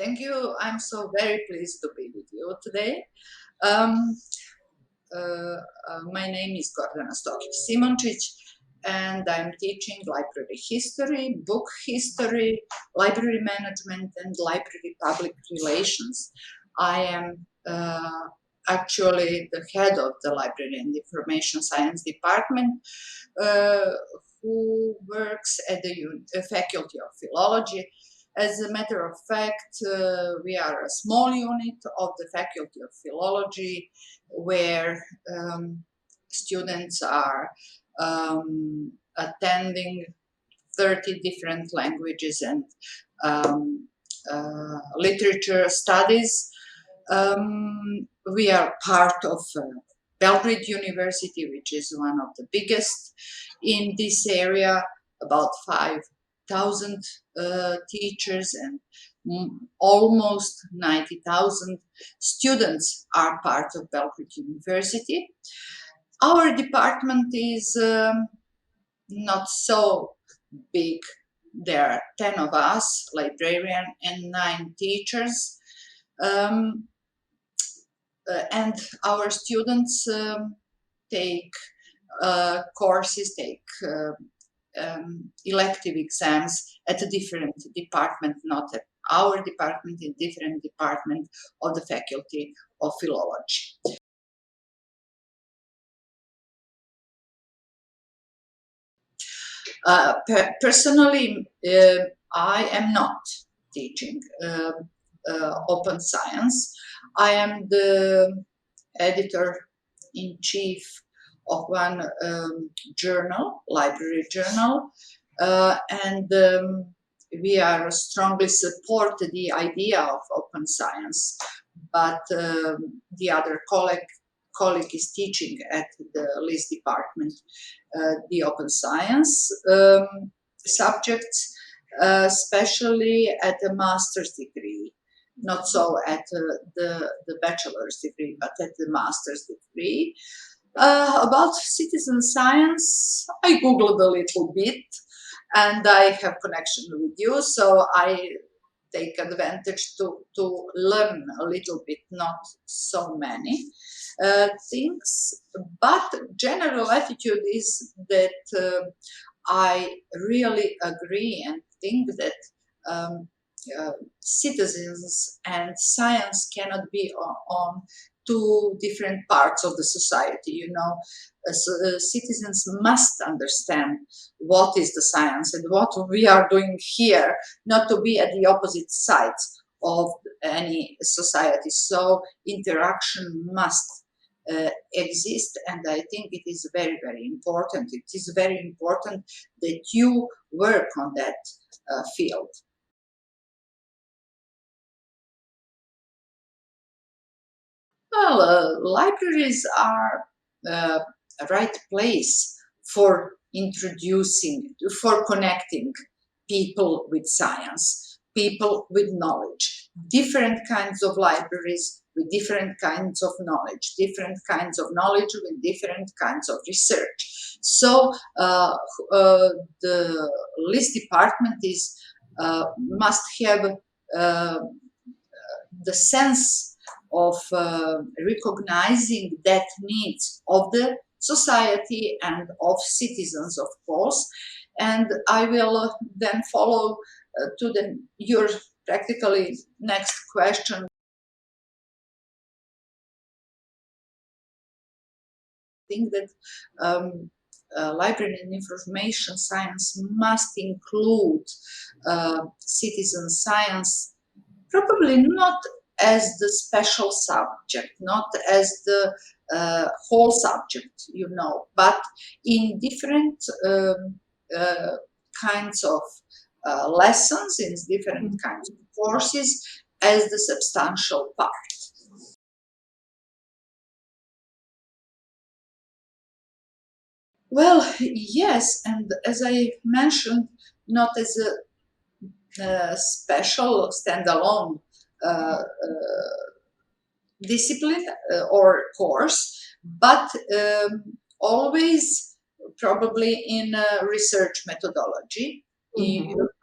Thank you. I'm so very pleased to be with you today. Um, my name is Gordana Stokić Simončić, and I'm teaching library history, book history, library management, and library public relations. I am actually the head of the Library and Information Science Department, uh, who works at the Faculty of Philology. As a matter of fact, we are a small unit of the Faculty of Philology where students are attending 30 different languages and literature studies. We are part of Belgrade University, which is one of the biggest in this area, about 5,000 teachers and almost 90,000 students are part of Belgrade University. Our department is not so big. There are 10 of us, librarian, and 9 teachers. And our students take courses, take elective exams at a different department, not at our department, in different department of the Faculty of Philology. Personally, I am not teaching open science. I am the editor-in-chief of one journal, library journal, and we are strongly support the idea of open science, but the other colleague is teaching at the LIS department the open science subjects, especially at the master's degree. Not so at the bachelor's degree, but at the master's degree. About citizen science, I googled a little bit, and I have connection with you, so I take advantage to learn a little bit, not so many things. But general attitude is that I really agree and think that citizens and science cannot be on two different parts of the society. You know, citizens must understand what is the science and what we are doing here, not to be at the opposite sides of any society. So interaction must exist, and I think it is very, very important. It is very important that you work on that field. Well, libraries are a right place for introducing, for connecting people with science, people with knowledge, different kinds of libraries with different kinds of knowledge with different kinds of research. So the LIS department is must have the sense of recognizing that needs of the society and of citizens, of course. And I will then follow to your practically next question. I think that library and information science must include citizen science, probably not as the special subject, not as the whole subject, you know, but in different kinds of lessons, in different kinds of courses, as the substantial part. Well, yes, and as I mentioned, not as a special standalone discipline or course, but always probably in research methodology.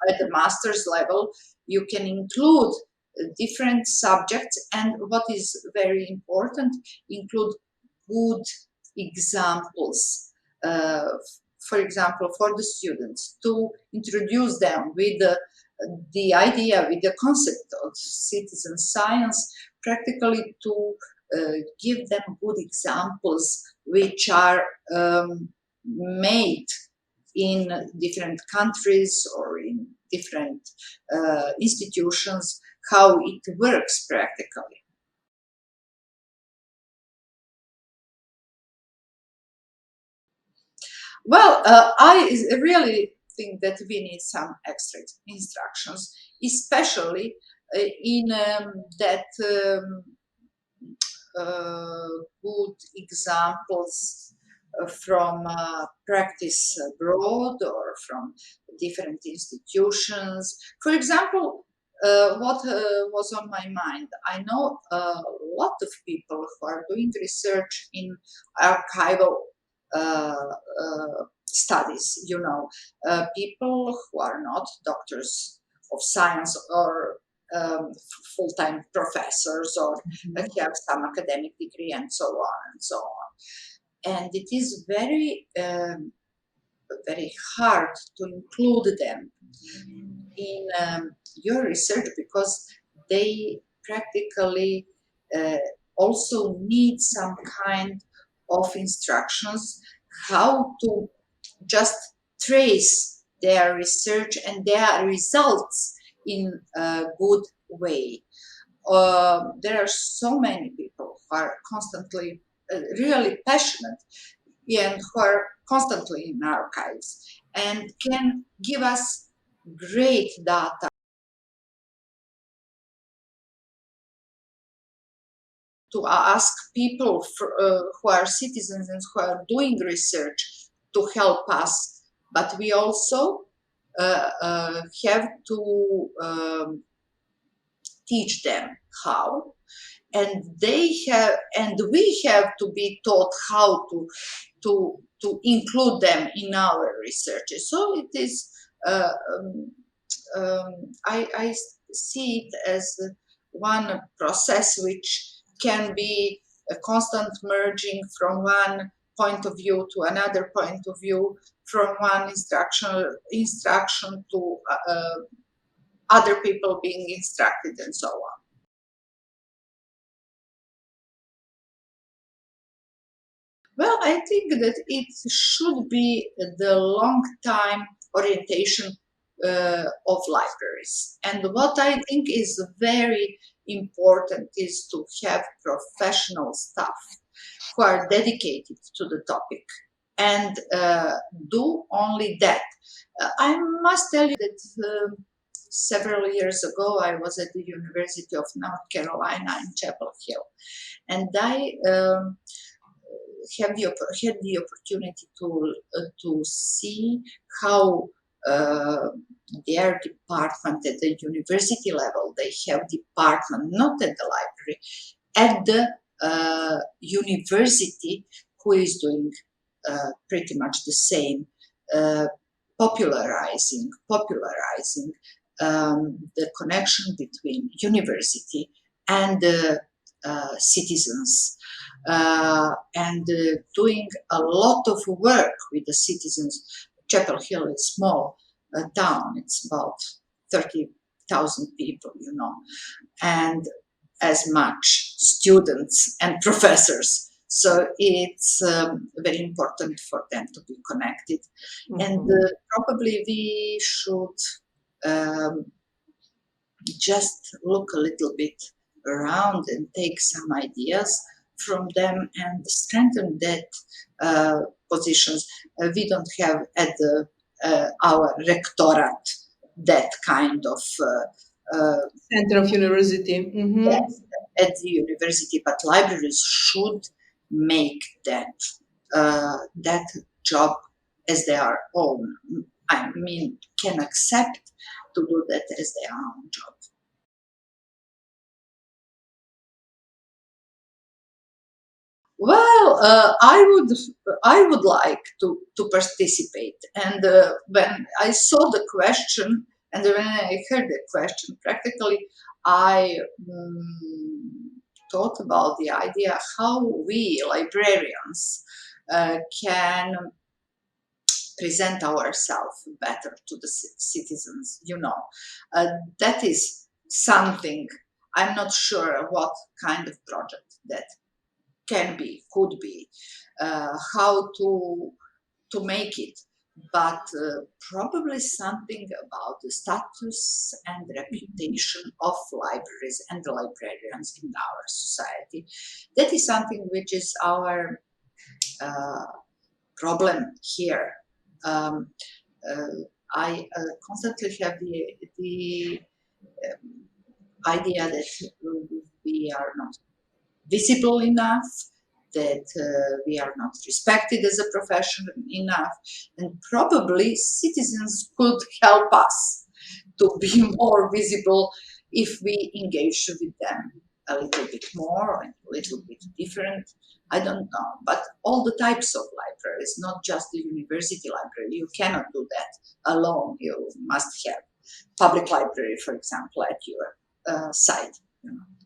At the master's level, you can include different subjects, and what is very important, include good examples. For example, for the students, to introduce them with the idea, with the concept of citizen science, practically to give them good examples which are made in different countries or in different institutions, how it works practically. Well, I really think that we need some extra instructions, especially in that good examples from practice abroad or from different institutions. For example, what was on my mind, I know a lot of people who are doing research in archival studies, people who are not doctors of science or full-time professors or have some academic degree and so on and so on. And it is very, very hard to include them in your research because they practically also need some kind of instructions how to just trace their research and their results in a good way. There are so many people who are constantly really passionate and who are constantly in archives and can give us great data to ask people who are citizens and who are doing research to help us. But we also have to teach them how, and we have to be taught how to include them in our research. So it is I see it as one process which can be a constant merging from one point of view to another point of view, from one instruction to other people being instructed and so on. Well, I think that it should be the long time orientation of libraries. And what I think is very important is to have professional staff who are dedicated to the topic and do only that. I must tell you that several years ago I was at the University of North Carolina in Chapel Hill, and I had the opportunity to see how their department at the university level, they have department not at the library, at the university, who is doing pretty much the same, popularizing the connection between university and citizens, and doing a lot of work with the citizens. Chapel Hill is small town; it's about 30,000 people, and as much students and professors. So it's very important for them to be connected, and probably we should just look a little bit around and take some ideas from them and strengthen that positions. We don't have at our rectorate that kind of center of university. yes, at the university, but libraries should make that job as their own. I mean, can accept to do that as their own job. Well, I would like to participate, and when I saw the question and when I heard the question, practically I thought about the idea how we librarians can present ourselves better to the citizens. That is something. I'm not sure what kind of project that could be, how to make it, but probably something about the status and reputation of libraries and the librarians in our society. That is something which is our problem here. I constantly have the idea that we are not visible enough, that we are not respected as a profession enough, and probably citizens could help us to be more visible if we engage with them a little bit more and a little bit different. I don't know, but all the types of libraries, not just the university library. You cannot do that alone. You must have public library, for example, at your site.